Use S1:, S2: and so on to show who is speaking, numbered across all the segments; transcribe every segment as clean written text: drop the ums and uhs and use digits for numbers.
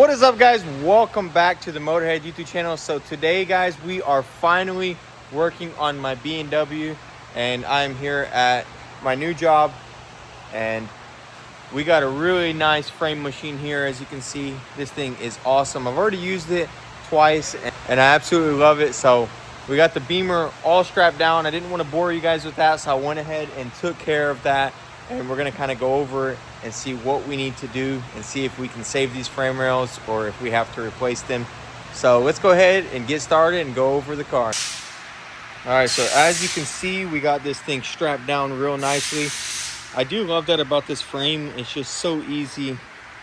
S1: What is up, guys? Welcome back to the Motorhead YouTube channel. So today, guys, we are finally working on my BMW, and I'm here at my new job, and we got a really nice frame machine here. As you can see, this thing is awesome. I've already used it twice and I absolutely love it. So we got the Beamer all strapped down. I didn't want to bore you guys with that, so I went ahead and took care of that, and we're going to kind of go over it and see what we need to do and see if we can save these frame rails or if we have to replace them. So let's go ahead and get started and go over the car. All right, so as you can see, we got this thing strapped down real nicely. I do love that about this frame. It's just so easy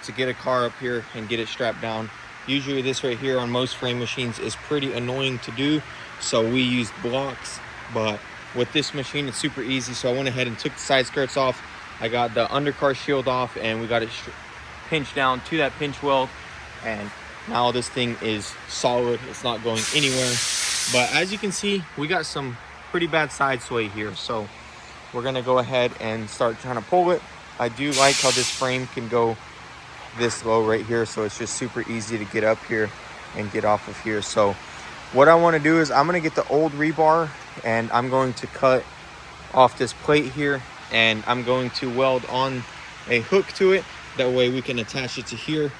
S1: to get a car up here and get it strapped down. Usually this right here on most frame machines is pretty annoying to do, so we use blocks, but with this machine it's super easy. So I went ahead and took the side skirts off. I got the undercar shield off, and we got it pinched down to that pinch weld, and now this thing is solid. It's not going anywhere. But as you can see, we got some pretty bad side sway here, so we're gonna go ahead and start trying to pull it. I do like how this frame can go this low right here, so it's just super easy to get up here and get off of here. So what I want to do is I'm going to get the old rebar, and I'm going to cut off this plate here, and I'm going to weld on a hook to it. That way we can attach it to here,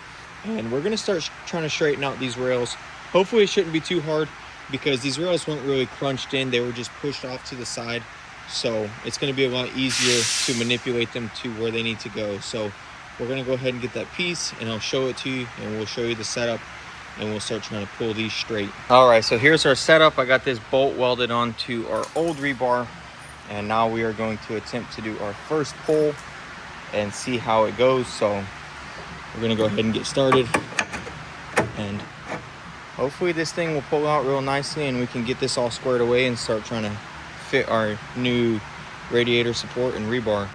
S1: and we're going to start trying to straighten out these rails. Hopefully it shouldn't be too hard, because these rails weren't really crunched in. They were just pushed off to the side, so it's going to be a lot easier to manipulate them to where they need to go. So we're going to go ahead and get that piece, and I'll show it to you, and we'll show you the setup, and we'll start trying to pull these straight. All right, so here's our setup. I got this bolt welded onto our old rebar, and now we are going to attempt to do our first pull and see how it goes. So we're going to go ahead and get started, and hopefully this thing will pull out real nicely, and we can get this all squared away and start trying to fit our new radiator support and rebar.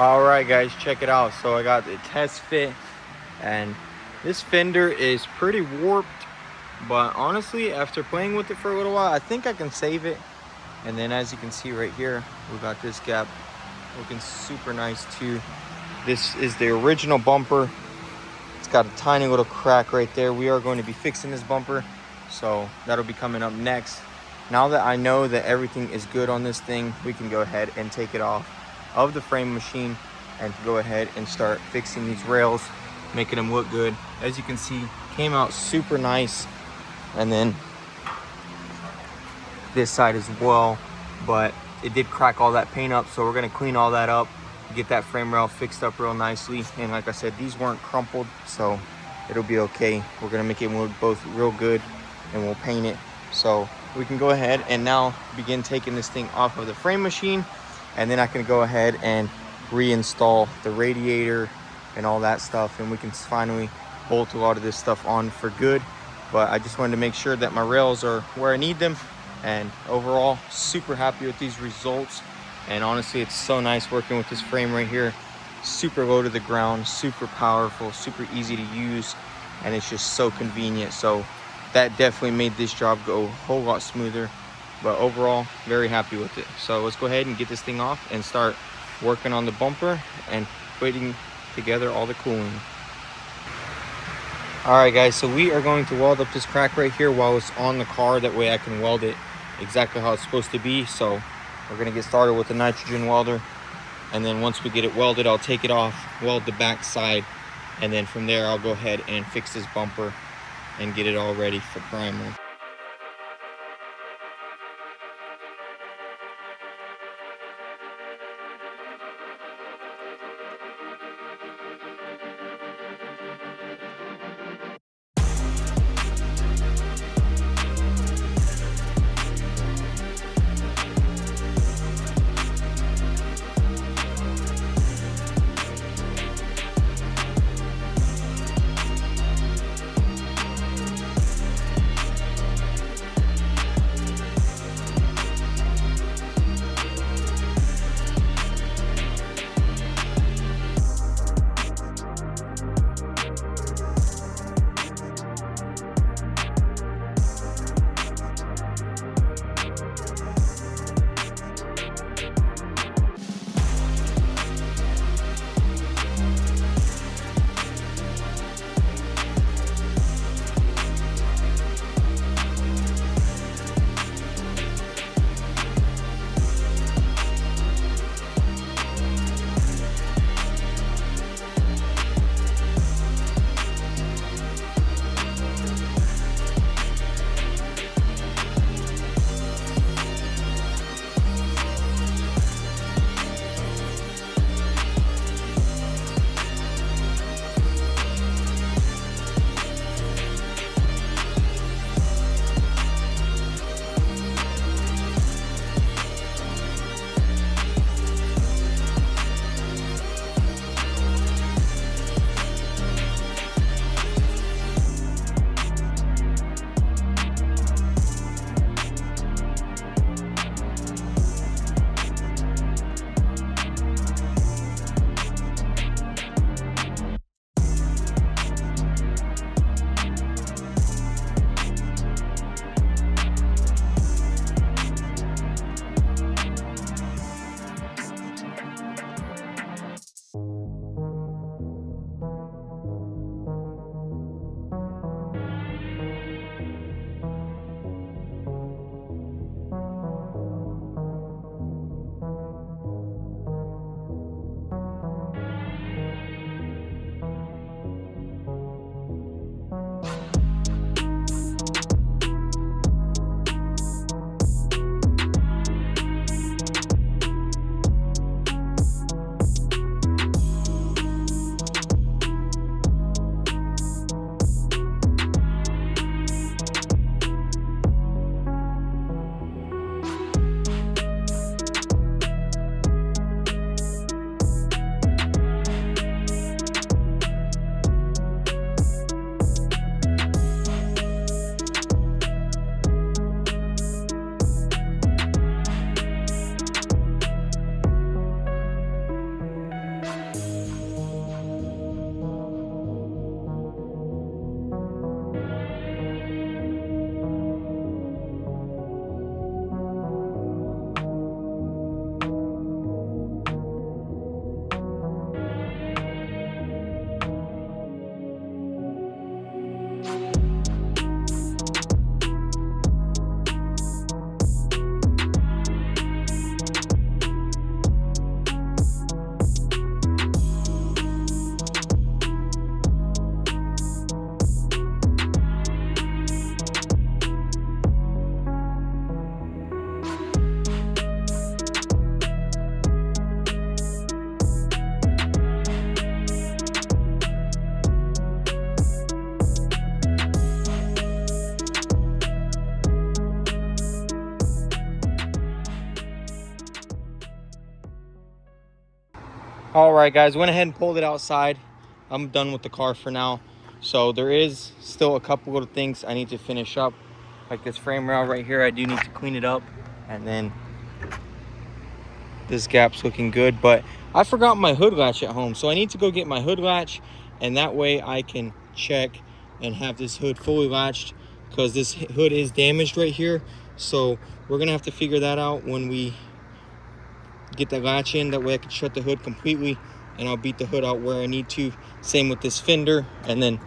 S1: All right, guys, check it out. So I got the test fit, and this fender is pretty warped, but honestly, after playing with it for a little while, I think I can save it. And then as you can see right here, we got this gap looking super nice too. This is the original bumper. It's got a tiny little crack right there. We are going to be fixing this bumper, so that'll be coming up next. Now that I know that everything is good on this thing, we can go ahead and take it off of the frame machine and go ahead and start fixing these rails, making them look good. As you can see, came out super nice. And then this side as well, but it did crack all that paint up, so we're going to clean all that up, get that frame rail fixed up real nicely. And like I said, these weren't crumpled, so it'll be okay. We're going to make it look both real good, and we'll paint it. So we can go ahead and now begin taking this thing off of the frame machine, and then I can go ahead and reinstall the radiator and all that stuff, and we can finally bolt a lot of this stuff on for good. But I just wanted to make sure that my rails are where I need them, and overall super happy with these results. And honestly, it's so nice working with this frame right here. Super low to the ground, super powerful, super easy to use, and it's just so convenient. So that definitely made this job go a whole lot smoother. But overall, very happy with it. So let's go ahead and get this thing off and start working on the bumper and putting together all the cooling. All right, guys, so we are going to weld up this crack right here while it's on the car. That way I can weld it exactly how it's supposed to be. So we're gonna get started with the nitrogen welder, and then once we get it welded, I'll take it off, weld the back side, and then from there I'll go ahead and fix this bumper and get it all ready for primer. All right, guys, went ahead and pulled it outside. I'm done with the car for now. So there is still a couple little things I need to finish up, like this frame rail right here. I do need to clean it up, and then this gap's looking good, but I forgot my hood latch at home, so I need to go get my hood latch, and that way I can check and have this hood fully latched, because this hood is damaged right here. So we're gonna have to figure that out when we get the latch in. That way I can shut the hood completely, and I'll beat the hood out where I need to. Same with this fender, and then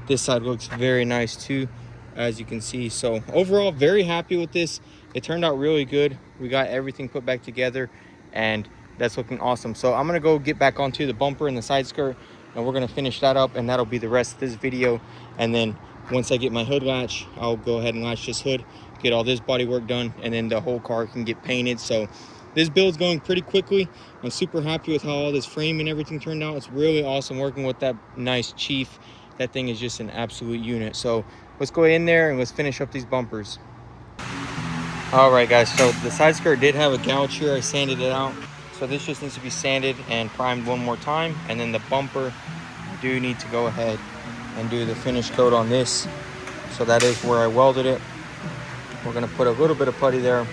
S1: this side looks very nice too, as you can see. So overall, very happy with this. It turned out really good. We got everything put back together, and that's looking awesome. So I'm gonna go get back onto the bumper and the side skirt, and we're gonna finish that up, and that'll be the rest of this video. And then once I get my hood latch, I'll go ahead and latch this hood, get all this body work done, and then the whole car can get painted. So this build's going pretty quickly. I'm super happy with how all this frame and everything turned out. It's really awesome working with that nice Chief. That thing is just an absolute unit. So let's go in there and let's finish up these bumpers. All right, guys, so the side skirt did have a gouge here. I sanded it out. So this just needs to be sanded and primed one more time. And then the bumper, I do need to go ahead and do the finish coat on this. So that is where I welded it. We're gonna put a little bit of putty there,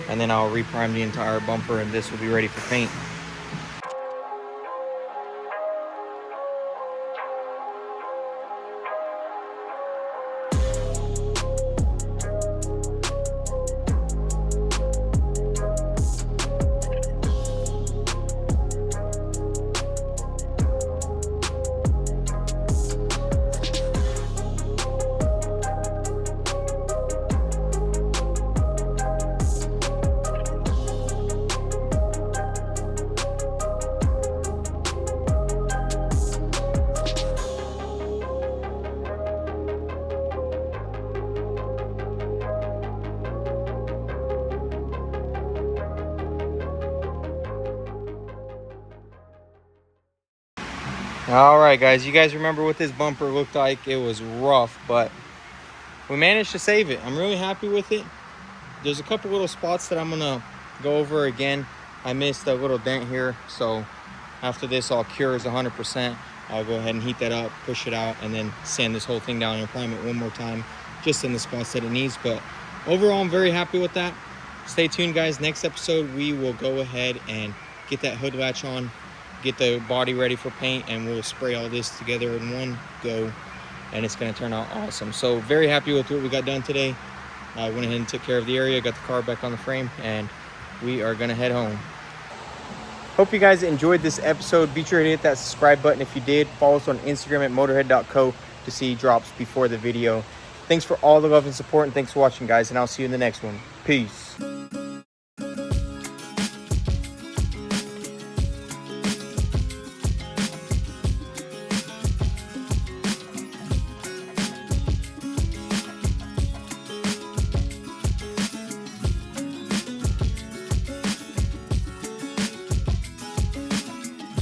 S1: and then I'll reprime the entire bumper, and this will be ready for paint. All right, guys, you guys remember what this bumper looked like? It was rough, but we managed to save it. I'm really happy with it. There's a couple little spots that I'm gonna go over again. I missed a little dent here, so after this all cures 100%, I'll go ahead and heat that up, push it out, and then sand this whole thing down and prime it one more time, just in the spots that it needs. But overall, I'm very happy with that. Stay tuned, guys. Next episode, we will go ahead and get that hood latch on, get the body ready for paint, and we'll spray all this together in one go, and it's going to turn out awesome. So very happy with what we got done today. I went ahead and took care of the area, got the car back on the frame, and we are going to head home. Hope you guys enjoyed this episode. Be sure to hit that subscribe button if you did. Follow us on Instagram at motorhead.co to see drops before the video. Thanks for all the love and support, and thanks for watching, guys, and I'll see you in the next one. Peace.